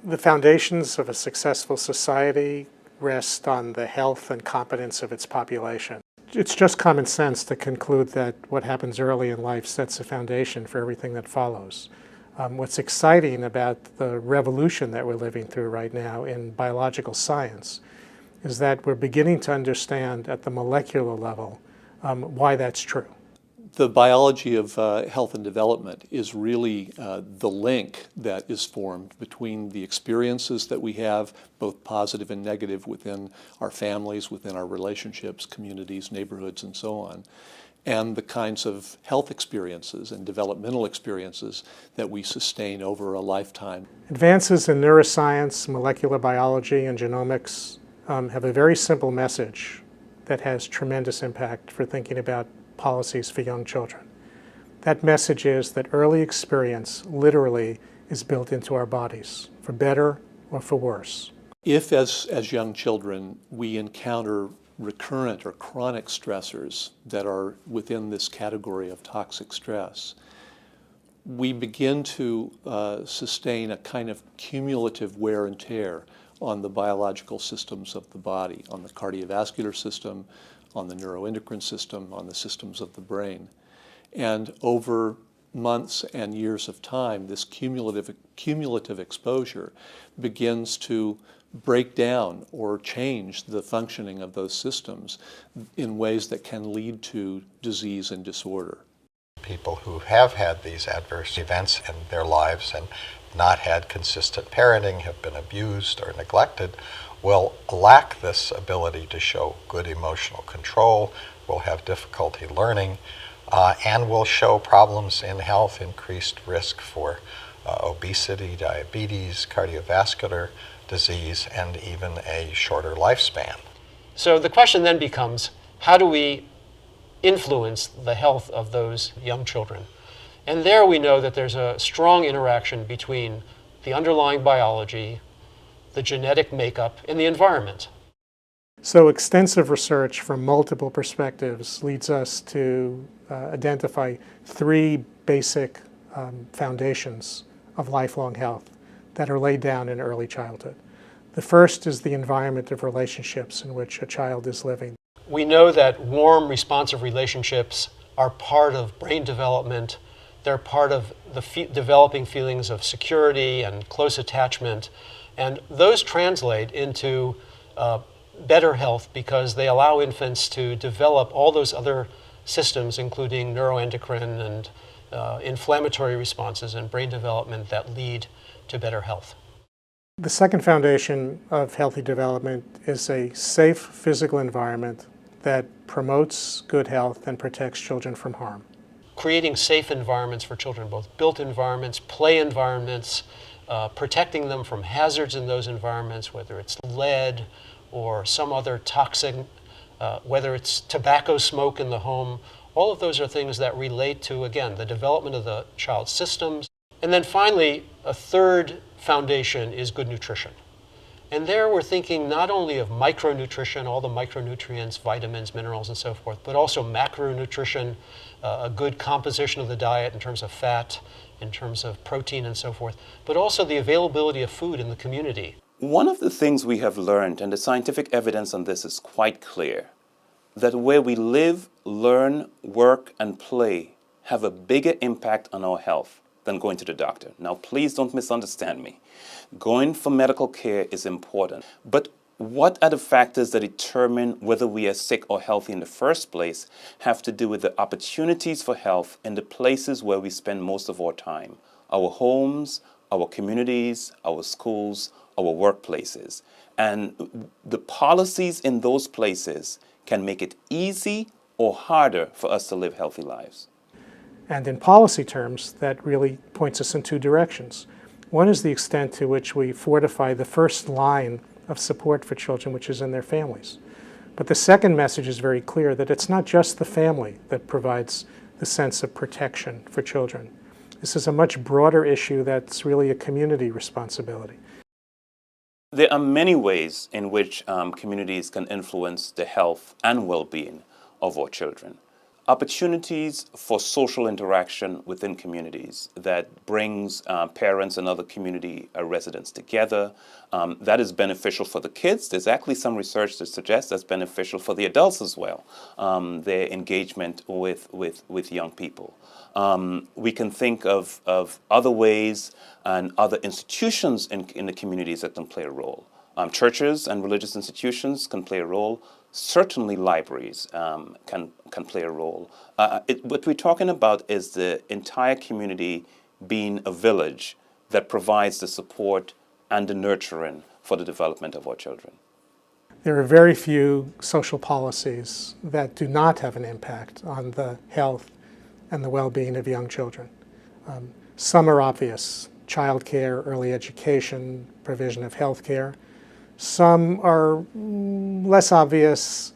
The foundations of a successful society rest on the health and competence of its population. It's just common sense to conclude that what happens early in life sets a foundation for everything that follows. What's exciting about the revolution that we're living through right now in biological science is that we're beginning to understand at the molecular level why that's true. The biology of health and development is really the link that is formed between the experiences that we have, both positive and negative, within our families, within our relationships, communities, neighborhoods, and so on, and the kinds of health experiences and developmental experiences that we sustain over a lifetime. Advances in neuroscience, molecular biology, and genomics have a very simple message that has tremendous impact for thinking about policies for young children. That message is that early experience literally is built into our bodies, for better or for worse. If, as young children, we encounter recurrent or chronic stressors that are within this category of toxic stress, we begin to sustain a kind of cumulative wear and tear on the biological systems of the body, on the cardiovascular system, on the neuroendocrine system, on the systems of the brain. And over months and years of time, this cumulative exposure begins to break down or change the functioning of those systems in ways that can lead to disease and disorder. People who have had these adverse events in their lives and not had consistent parenting, have been abused or neglected, will lack this ability to show good emotional control, will have difficulty learning, and will show problems in health, increased risk for obesity, diabetes, cardiovascular disease, and even a shorter lifespan. So the question then becomes, how do we influence the health of those young children? And there we know that there's a strong interaction between the underlying biology, the genetic makeup, and the environment. So extensive research from multiple perspectives leads us to identify three basic foundations of lifelong health that are laid down in early childhood. The first is the environment of relationships in which a child is living. We know that warm, responsive relationships are part of brain development. They're part of the developing feelings of security and close attachment. And those translate into better health because they allow infants to develop all those other systems, including neuroendocrine and inflammatory responses and brain development that lead to better health. The second foundation of healthy development is a safe physical environment that promotes good health and protects children from harm. Creating safe environments for children, both built environments, play environments, protecting them from hazards in those environments, whether it's lead or some other toxic, whether it's tobacco smoke in the home. All of those are things that relate to, again, the development of the child's systems. And then finally, a third foundation is good nutrition. And there we're thinking not only of micronutrition, all the micronutrients, vitamins, minerals, and so forth, but also macronutrition, a good composition of the diet in terms of fat, in terms of protein and so forth, but also the availability of food in the community. One of the things we have learned, and the scientific evidence on this is quite clear, that where we live, learn, work, and play have a bigger impact on our health than going to the doctor. Now, please don't misunderstand me. Going for medical care is important, but what are the factors that determine whether we are sick or healthy in the first place have to do with the opportunities for health in the places where we spend most of our time. Our homes, our communities, our schools, our workplaces. And the policies in those places can make it easy or harder for us to live healthy lives. And in policy terms, that really points us in two directions. One is the extent to which we fortify the first line of support for children, which is in their families. But the second message is very clear, that it's not just the family that provides the sense of protection for children. This is a much broader issue that's really a community responsibility. There are many ways in which communities can influence the health and well-being of our children. Opportunities for social interaction within communities that brings parents and other community residents together. That is beneficial for the kids. There's actually some research that suggests that's beneficial for the adults as well, their engagement with young people. We can think of other ways and other institutions in the communities that can play a role. Churches and religious institutions can play a role. Certainly libraries can play a role. What we're talking about is the entire community being a village that provides the support and the nurturing for the development of our children. There are very few social policies that do not have an impact on the health and the well-being of young children. Some are obvious: child care, early education, provision of health care. Some are less obvious,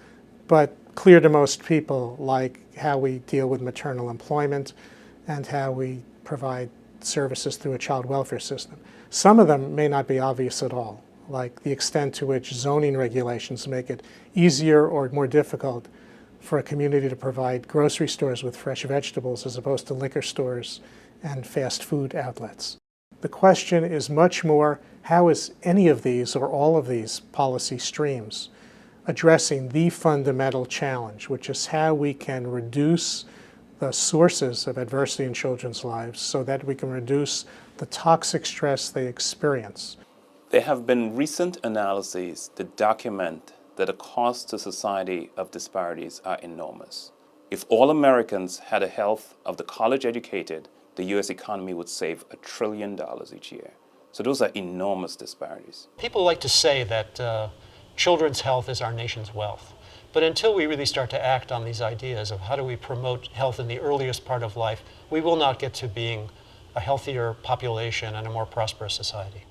but clear to most people, like how we deal with maternal employment and how we provide services through a child welfare system. Some of them may not be obvious at all, like the extent to which zoning regulations make it easier or more difficult for a community to provide grocery stores with fresh vegetables as opposed to liquor stores and fast food outlets. The question is much more, how is any of these or all of these policy streams addressing the fundamental challenge, which is how we can reduce the sources of adversity in children's lives so that we can reduce the toxic stress they experience. There have been recent analyses that document that the costs to society of disparities are enormous. If all Americans had a health of the college-educated, the U.S. economy would save $1 trillion each year. So those are enormous disparities. People like to say that children's health is our nation's wealth. But until we really start to act on these ideas of how do we promote health in the earliest part of life, we will not get to being a healthier population and a more prosperous society.